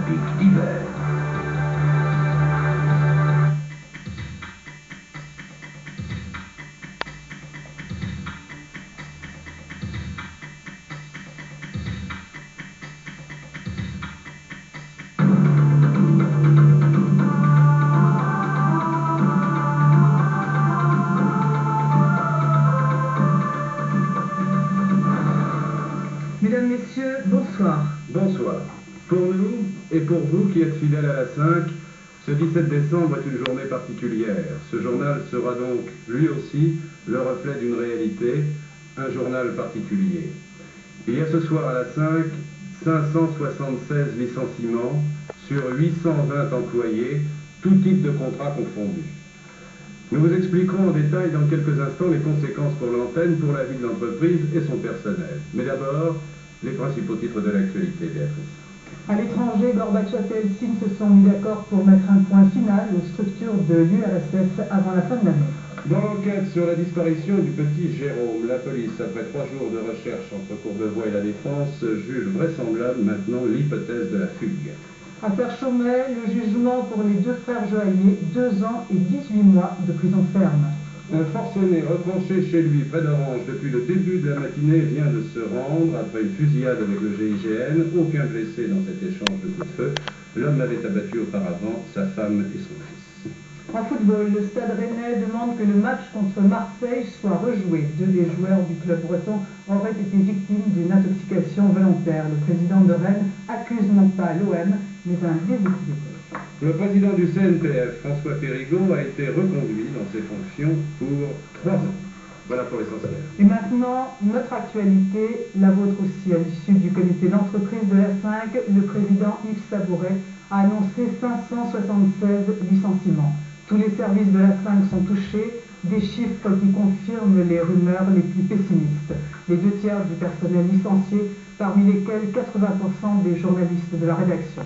olympiques d'hiver. Mesdames, Messieurs, bonsoir. Bonsoir. Pour nous et pour vous qui êtes fidèles à la 5, ce 17 décembre est une journée particulière. Ce journal sera donc, lui aussi, le reflet d'une réalité, un journal particulier. Il y a ce soir à la 5, 576 licenciements sur 820 employés, tout type de contrat confondu. Nous vous expliquerons en détail dans quelques instants les conséquences pour l'antenne, pour la vie de l'entreprise et son personnel. Mais d'abord, les principaux titres de l'actualité, Béatrice. À l'étranger, Gorbatchev et Helsinki se sont mis d'accord pour mettre un point final aux structures de l'URSS avant la fin de l'année. Dans l'enquête sur la disparition du petit Jérôme, la police, après 3 jours de recherche entre Courbevoie et la Défense, juge vraisemblable maintenant l'hypothèse de la fugue. Affaire Chaumet, le jugement pour les 2 frères Joaillier, 2 ans et 18 mois de prison ferme. Un forcené retranché chez lui près d'Orange depuis le début de la matinée vient de se rendre après une fusillade avec le GIGN. Aucun blessé dans cet échange de coups de feu. L'homme avait abattu auparavant sa femme et son fils. En football, le Stade Rennais demande que le match contre Marseille soit rejoué. 2 des joueurs du club breton auraient été victimes d'une intoxication volontaire. Le président de Rennes accuse non pas l'OM, mais un déséquilibre. Le président du CNPF, François Périgaud, a été reconduit dans ses fonctions pour 3 ans. Voilà pour l'essentiel. Et maintenant, notre actualité, la vôtre aussi. À l'issue du comité d'entreprise de la 5, le président Yves Sabouret a annoncé 576 licenciements. Tous les services de la 5 sont touchés, des chiffres qui confirment les rumeurs les plus pessimistes. Les 2 tiers du personnel licencié, parmi lesquels 80% des journalistes de la rédaction.